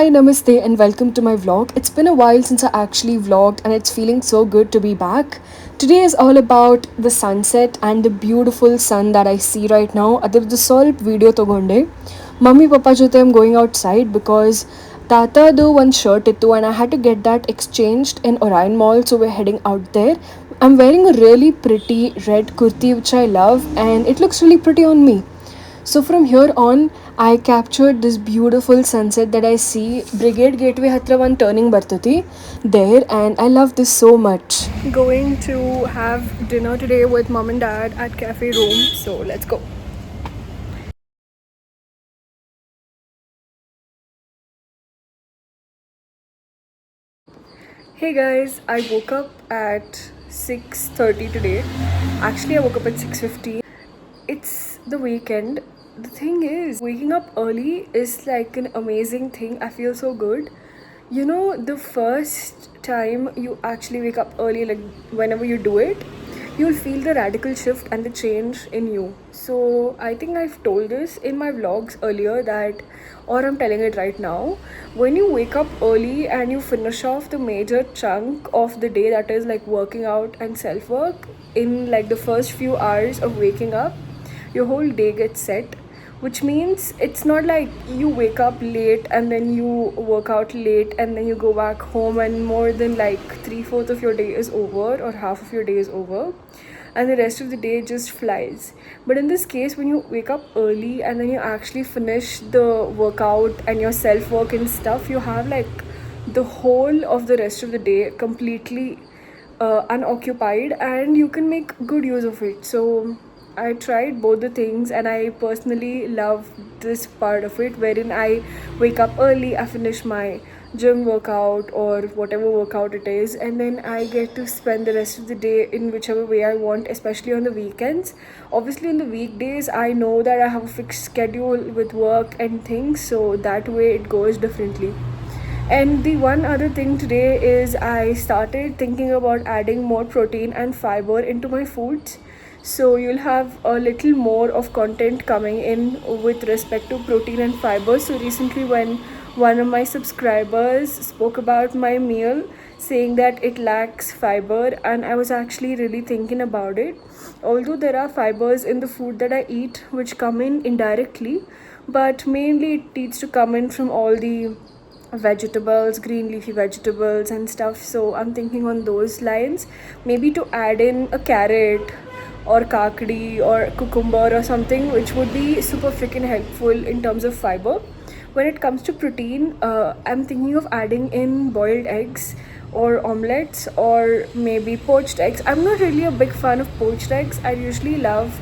Hi, namaste, and welcome to my vlog. It's been a while since I actually vlogged, and it's feeling so good to be back. Today is all about the sunset and the beautiful sun that I see right now. ಅದರದ್ದು ಸ್ವಲ್ಪ video ತಗೊಂಡೆ mummy papa ಜೊತೆ I'm going outside because ತಾತದು ಒಂದು shirt ಇತ್ತು and I had to get that exchanged in Orion Mall, so we're heading out there. I'm wearing a really pretty red kurti which I love, and it looks really pretty on me. So from here on, I captured this beautiful sunset that I see Brigade Gateway hatra one turning bartati there, and I love this so much. Going to have dinner today with mom and dad at Cafe Room, so let's go. Hey guys, I woke up at 6:30 today. Actually, I woke up at 6:15. It's the weekend. The thing is, waking up early is like an amazing thing. I feel so good. You know, the first time you actually wake up early, like whenever you do it, you'll feel the radical shift and the change in you. So I think I've told this in my vlogs earlier that, or I'm telling it right now, when you wake up early and you finish off the major chunk of the day, that is like working out and self work, in like the first few hours of waking up, your whole day gets set, which means it's not like you wake up late and then you work out late and then you go back home and more than like 3/4 of your day is over or half of your day is over and the rest of the day just flies. But in this case, when you wake up early and then you actually finish the workout and your self work and stuff, you have like the whole of the rest of the day completely unoccupied and you can make good use of it. So I tried both the things and I personally love this part of it, wherein I wake up early, I finish my gym workout or whatever workout it is, and then I get to spend the rest of the day in whichever way I want, especially on the weekends. Obviously, on the weekdays, I know that I have a fixed schedule with work and things, so that way it goes differently. And the one other thing today is I started thinking about adding more protein and fiber into my foods. So you'll have a little more of content coming in with respect to protein and fiber. So recently when one of my subscribers spoke about my meal saying that it lacks fiber, and I was actually really thinking about it. Although there are fibers in the food that I eat which come in indirectly, but mainly it needs to come in from all the vegetables, green leafy vegetables and stuff. So I'm thinking on those lines, maybe to add in a carrot or kakdi or cucumber or something, which would be super freaking helpful in terms of fiber. When it comes to protein, I'm thinking of adding in boiled eggs or omelets or maybe poached eggs. I'm not really a big fan of poached eggs. I usually love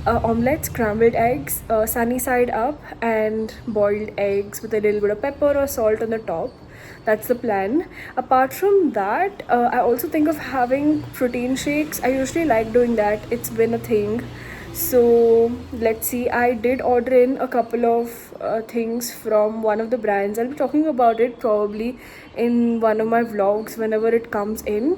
omelette, scrambled eggs, sunny side up, and boiled eggs with a little bit of pepper or salt on the top. That's the plan. Apart from that, I also think of having protein shakes. I usually like doing that. It's been a thing. So let's see. I did order in a couple of things from one of the brands. I'll be talking about it probably in one of my vlogs whenever it comes in.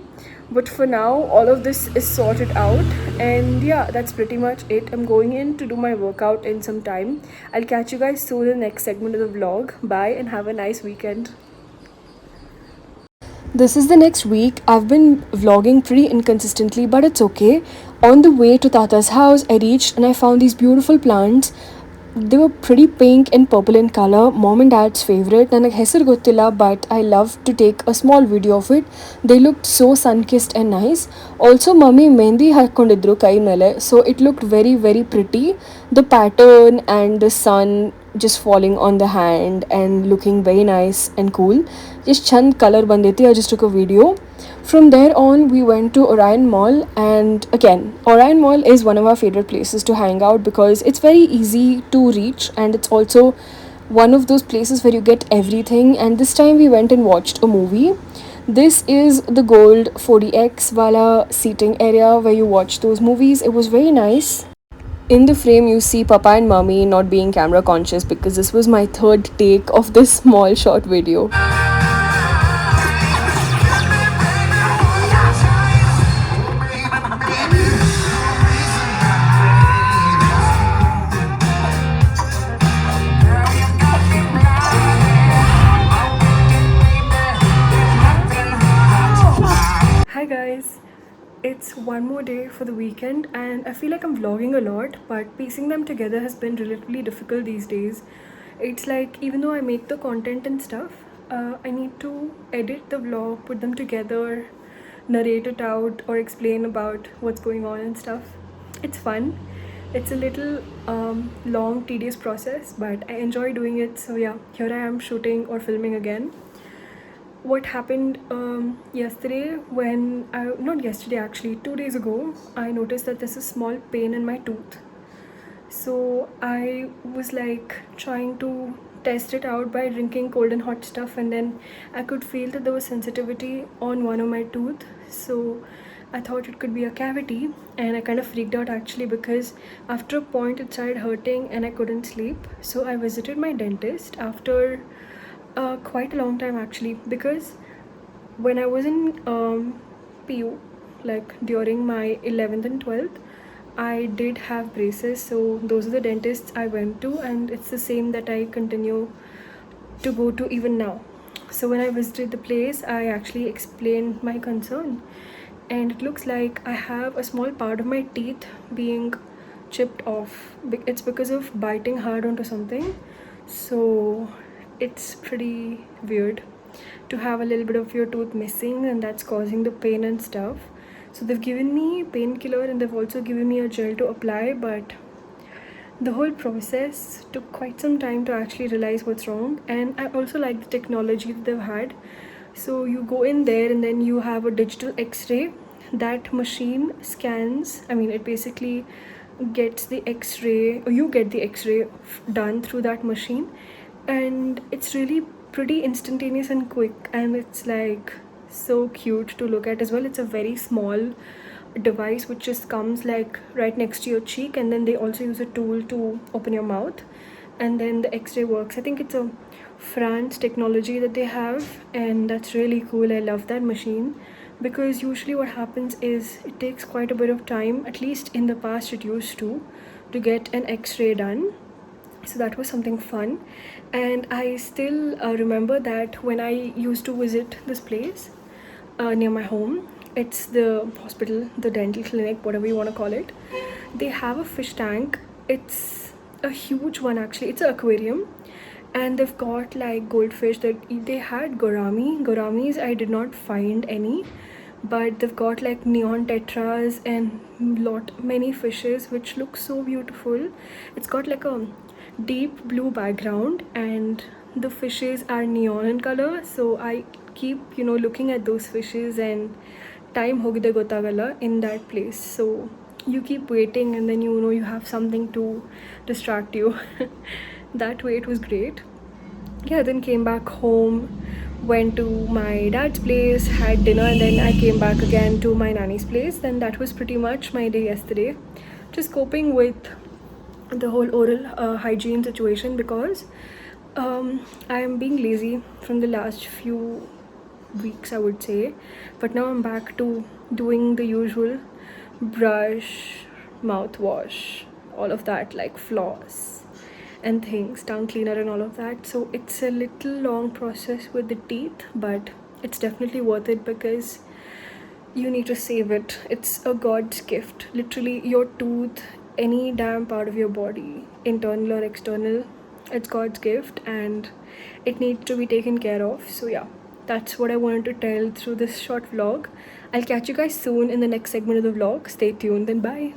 But for now, all of this is sorted out, and yeah, that's pretty much it. I'm going in to do my workout in some time. I'll catch you guys soon in the next segment of the vlog. Bye and have a nice weekend. This is the next week. I've been vlogging pretty inconsistently, but it's okay. On the way to Tata's house, I reached and I found these beautiful plants. They were pretty pink and purple in color. Mom and dad's favorite. ನನಗೆ ಹೆಸರು ಗೊತ್ತಿಲ್ಲ, but I love to take a small video of it. They looked so sun-kissed and nice. Also, mummy mehndi ಹಾಕೊಂಡಿದ್ರು ಕೈ ಮೇಲೆ, so it looked very very pretty. The pattern and the sun just falling on the hand and looking very nice and cool. Just chand color banditi. I just took a video. From there on, we went to Orion Mall, and again, Orion Mall is one of our favorite places to hang out because it's very easy to reach, and it's also one of those places where you get everything. And this time we went and watched a movie. This is the gold 40x wala seating area where you watch those movies. It was very nice. In the frame, you see Papa and Mommy not being camera conscious because this was my third take of this small short video. It's one more day for the weekend, and I feel like I'm vlogging a lot, but piecing them together has been relatively difficult these days. It's like, even though I make the content and stuff, I need to edit the vlog, put them together, narrate it out, or explain about what's going on and stuff. It's fun. It's a little long, tedious process, but I enjoy doing it. So, yeah, here I am shooting or filming again. What happened yesterday, when I, not yesterday actually, 2 days ago, I noticed that there's a small pain in my tooth. So I was like trying to test it out by drinking cold and hot stuff, and then I could feel that there was sensitivity on one of my tooth. So I thought it could be a cavity, and I kind of freaked out actually, because after a point it started hurting and I couldn't sleep. So I visited my dentist after quite a long time actually, because when I was in PU, like during my 11th and 12th, I did have braces. So those are the dentists I went to, and it's the same that I continue to go to even now. So when I visited the place, I actually explained my concern, and it looks like I have a small part of my teeth being chipped off. It's because of biting hard onto something. So it's pretty weird to have a little bit of your tooth missing, and that's causing the pain and stuff. So they've given me painkiller, and they've also given me a gel to apply, but the whole process took quite some time to actually realize what's wrong. And I also like the technology that they've had. So you go in there, and then you have a digital x-ray. That machine scans, I mean, it basically gets the x-ray, or you get the x-ray done through that machine, and it's really pretty instantaneous and quick, and it's like so cute to look at as well. It's a very small device which just comes like right next to your cheek, and then they also use a tool to open your mouth, and then the x-ray works. I think it's a France technology that they have, and that's really cool. I love that machine, because usually what happens is it takes quite a bit of time, at least in the past it used to get an x-ray done. So that was something fun. And I still remember that when I used to visit this place near my home, it's the hospital, the dental clinic, whatever you want to call it, they have a fish tank. It's a huge one actually. It's an aquarium, and they've got like goldfish. That they had gouramis. I did not find any, but they've got like neon tetras and many fishes which look so beautiful. It's got like a deep blue background, and the fishes are neon in color. So I keep looking at those fishes, and time hogide gotagala in that place. So you keep waiting, and then you have something to distract you. That way it was great. Yeah, then came back home, went to my dad's place, had dinner, and then I came back again to my nanny's place. Then that was pretty much my day yesterday, just coping with the whole oral hygiene situation, because I am being lazy from the last few weeks, I would say. But now I'm back to doing the usual brush, mouthwash, all of that, like floss and things, tongue cleaner and all of that. So it's a little long process with the teeth, but it's definitely worth it, because you need to save it. It's a God's gift. Literally, your tooth, any damn part of your body, internal or external, it's God's gift, and it needs to be taken care of. So yeah, that's what I wanted to tell through this short vlog. I'll catch you guys soon in the next segment of the vlog. Stay tuned, then bye.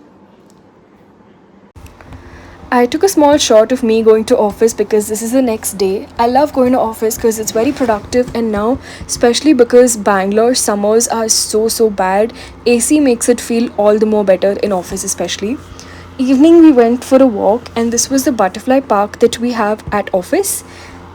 I took a small shot of me going to office because this is the next day. I love going to office because it's very productive, and now, especially because Bangalore summers are so bad, AC makes it feel all the more better in office especially. Evening we went for a walk, and this was the butterfly park that we have at office.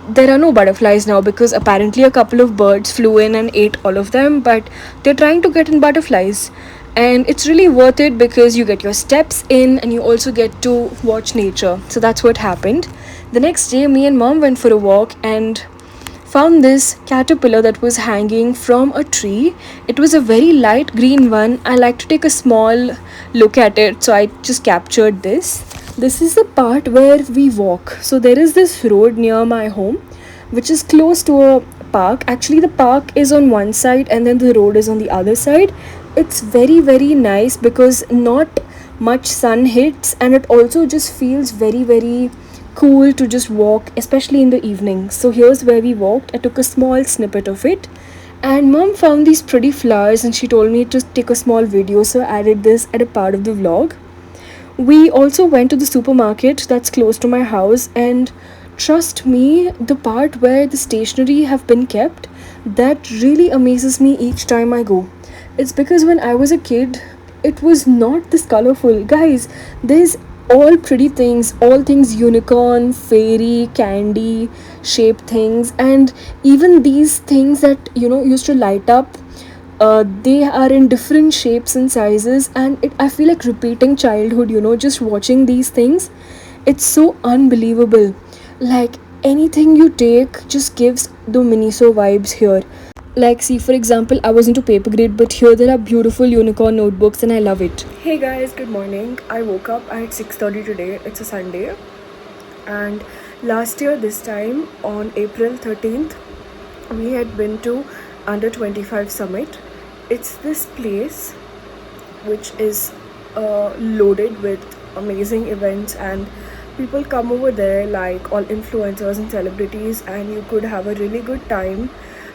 There are no butterflies now because apparently a couple of birds flew in and ate all of them, but they're trying to get in butterflies. And it's really worth it because you get your steps in, and you also get to watch nature. So that's what happened. The next day, me and mom went for a walk and found this caterpillar that was hanging from a tree. It was a very light green one. I like to take a small look at it, so I just captured this. This is the part where we walk. So there is this road near my home which is close to a park. Actually, the park is on one side and then the road is on the other side. It's very, very nice because not much sun hits, and it also just feels very, very cool to just walk, especially in the evening. So here's where we walked. I took a small snippet of it, and mom found these pretty flowers and she told me to take a small video, so I added this at a part of the vlog. We also went to the supermarket that's close to my house, and trust me, the part where the stationery have been kept, that really amazes me each time I go. It's because when I was a kid, it was not this colorful. Guys, there's all pretty things, all things unicorn, fairy, candy, shape things, and even these things that used to light up, they are in different shapes and sizes, and I feel like repeating childhood, just watching these things. It's so unbelievable. Like, anything you take just gives the Miniso vibes here. Like, see, for example, I was into paper grade, but here there are beautiful unicorn notebooks and I love it. Hey guys, good morning. I woke up at 6:30 today. It's a Sunday. And last year this time on April 13th, we had been to Under 25 Summit. It's this place which is loaded with amazing events, and people come over there like all influencers and celebrities, and you could have a really good time.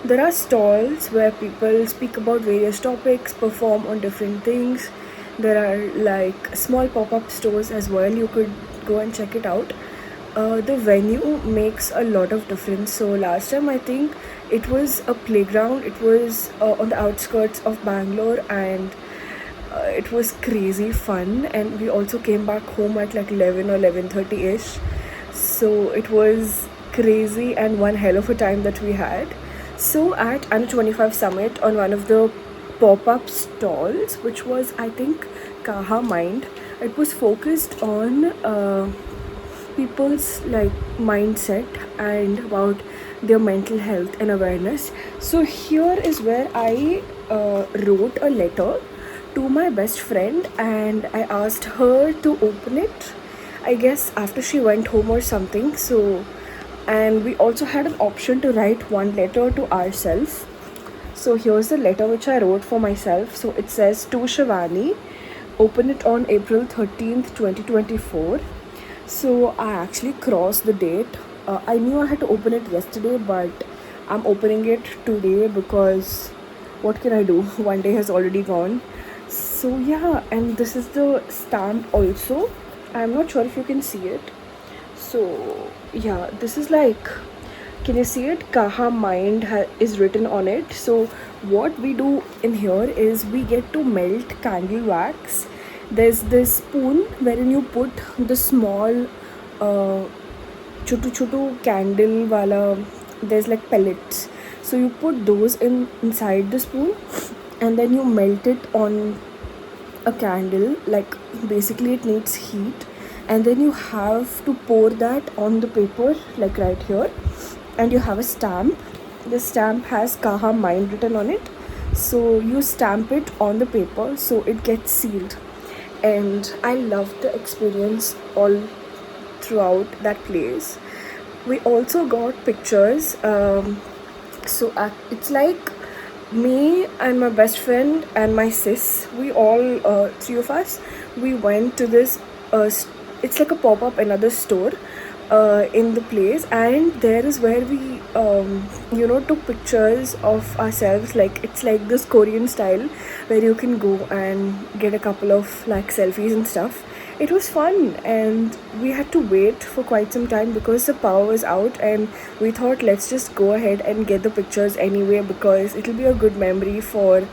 There are stalls where people speak about various topics, perform on different things. There are like small pop-up stores as well. You could go and check it out. The venue makes a lot of difference. So last time I think it was a playground. It was on the outskirts of Bangalore, and it was crazy fun. And we also came back home at like 11 or 11:30 ish. So it was crazy and one hell of a time that we had. So at Under 25 Summit, on one of the pop-up stalls, which was I think Kaha Mind, it was focused on people's like mindset and about their mental health and awareness. So here is where I wrote a letter to my best friend, and I asked her to open it, I guess after she went home or something. So, and we also had an option to write one letter to ourselves. So here's the letter which I wrote for myself. So it says, to Shivani, open it on April 13th 2024. So I actually crossed the date. I knew I had to open it yesterday, but I'm opening it today because what can I do? One day has already gone. So yeah, and this is the stamp also. I'm not sure if you can see it. So yeah, this is like, can you see it? Kaha Mind is written on it. So what we do in here is we get to melt candle wax. There's this spoon wherein you put the small chotu chotu candle wala, there's like pellets. So you put those inside the spoon, and then you melt it on a candle. Like, basically it needs heat, and then you have to pour that on the paper, like right here, and you have a stamp. The stamp has Kaha Mind written on it. So you stamp it on the paper so it gets sealed. And I loved the experience all throughout that place. We also got pictures. It's like me and my best friend and my sis. We all three of us. We went to this. It's like a pop-up another store in the place, and there is where we took pictures of ourselves. Like, it's like this Korean style where you can go and get a couple of like selfies and stuff. It was fun, and we had to wait for quite some time because the power was out, and we thought let's just go ahead and get the pictures anyway because it'll be a good memory for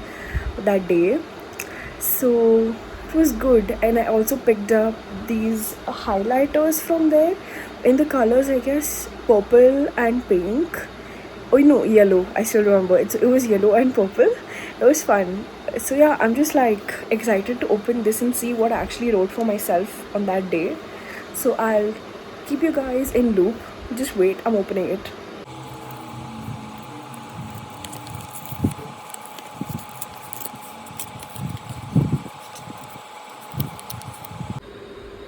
that day. So it was good. And I also picked up these highlighters from there in the colors, I guess, purple and pink. Oh no, yellow. I still remember it was yellow and purple. It was fun. So yeah, I'm just like excited to open this and see what I actually wrote for myself on that day. So I'll keep you guys in loop. Just wait, I'm opening it.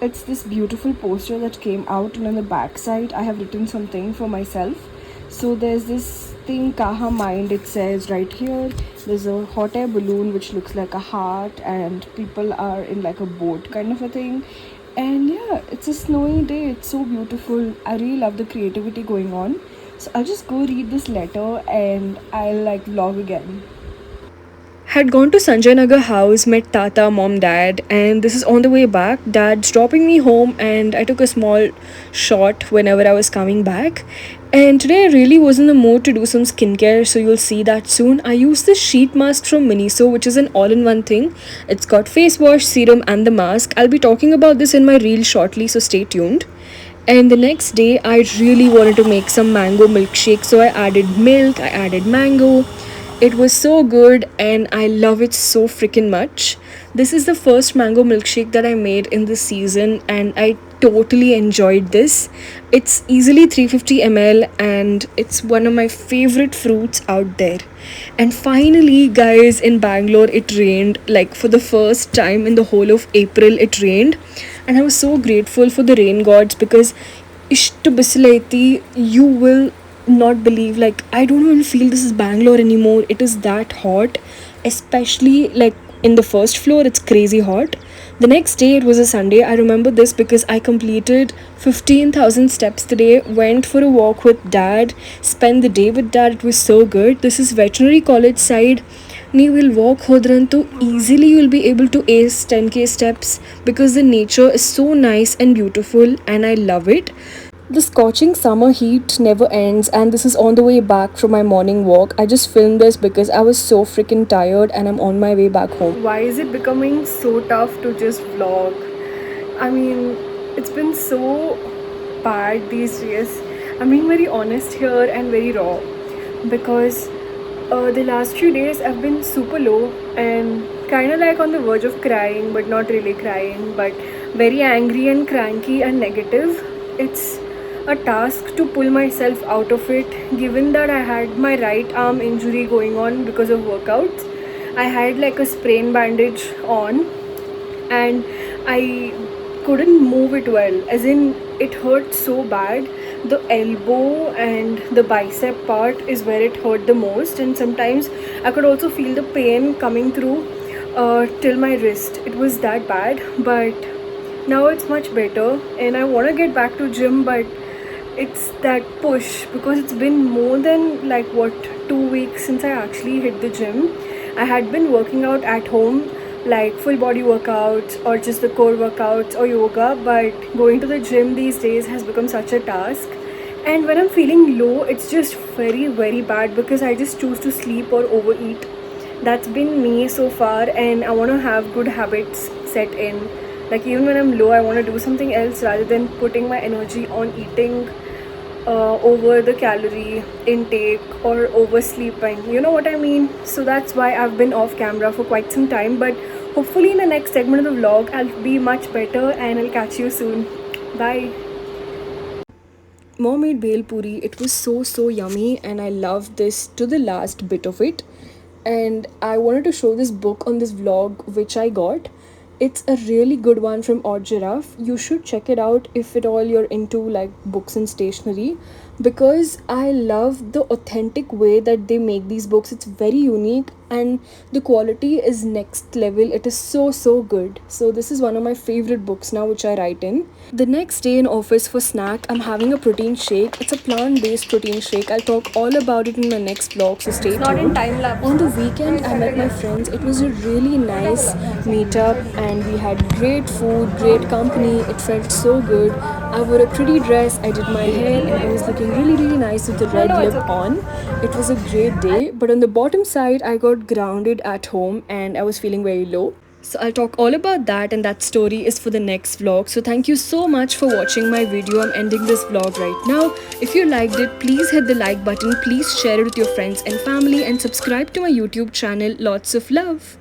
It's this beautiful poster that came out, and on the back side I have written something for myself. So there's this something Kaha Mind, it says right here. There's a hot air balloon which looks like a heart, and people are in like a boat kind of a thing. And yeah, it's a snowy day. It's so beautiful. I really love the creativity going on. So I'll just go read this letter and I'll like vlog again. Had gone to Sanjay Nagar house, met Tata, mom, dad, and this is on the way back. Dad's dropping me home, and I took a small shot whenever I was coming back. And today I really was in the mood to do some skincare, so you'll see that soon. I used this sheet mask from Miniso, which is an all in one thing. It's got face wash, serum, and the mask. I'll be talking about this in my reel shortly, so stay tuned. And the next day, I really wanted to make some mango milkshake, so I added milk, I added mango. It was so good, and I love it so freaking much. This is the first mango milkshake that I made in this season, and I totally enjoyed this. It's easily 350 ml, and it's one of my favorite fruits out there. And finally, guys, in Bangalore, it rained like for the first time in the whole of April. It rained, and I was so grateful for the rain gods because ishtu bisileti, you will not believe. Like, I don't even feel this is Bangalore anymore. It is that hot, especially like in the first floor, it's crazy hot. The next day, it was a Sunday. I remember this because I completed 15,000 steps today, went for a walk with dad, spent the day with dad. It was so good. This is veterinary college side. You will walk hodrantu easily, you'll be able to ace 10k steps because the nature is so nice and beautiful, and I love it. The scorching summer heat never ends, and this is on the way back from my morning walk. I just filmed this because I was so freaking tired and I'm on my way back home. Why is it becoming so tough to just vlog? I mean, it's been so bad these days. I'm being very honest here and very raw because the last few days I've been super low and kind of like on the verge of crying, but not really crying, but very angry and cranky and negative. It's a task to pull myself out of it, given that I had my right arm injury going on because of workouts. I had like a sprain bandage on, and I couldn't move it well, as in it hurt so bad. The elbow and the bicep part is where it hurt the most, and sometimes I could also feel the pain coming through till my wrist. It was that bad, but now it's much better, and I want to get back to gym, but it's that push because it's been more than like what, 2 weeks since I actually hit the gym. I had been working out at home, like full body workouts or just the core workouts or yoga, but going to the gym these days has become such a task. And when I'm feeling low, it's just very, very bad because I just choose to sleep or overeat. That's been me so far, and I want to have good habits set in. Like, even when I'm low, I want to do something else rather than putting my energy on eating over the calorie intake or oversleeping. You know what I mean? So that's why I've been off camera for quite some time. But hopefully, in the next segment of the vlog, I'll be much better and I'll catch you soon. Bye. Mom made bhel puri. It was so yummy, and I loved this to the last bit of it. And I wanted to show this book on this vlog which I got. It's a really good one from Odd Giraffe. You should check it out if at all you're into like books and stationery, because I love the authentic way that they make these books. It's very unique and the quality is next level. It is so good. So this is one of my favorite books now which I write in. The next day in office for snack, I'm having a protein shake. It's a plant-based protein shake. I'll talk all about it in my next vlog, so stay tuned. Not in time lapse. On the weekend, I met my friends. It was a really nice meetup, and we had great food, great company. It felt so good. I wore a pretty dress. I did my hair, and I was looking really nice with the red lip on. It was a great day, but on the bottom side, I got grounded at home and I was feeling very low. So I'll talk all about that, and that story is for the next vlog. So thank you so much for watching my video. I'm ending this vlog right now. If you liked it, please hit the like button. Please share it with your friends and family, and subscribe to my YouTube channel. Lots of love.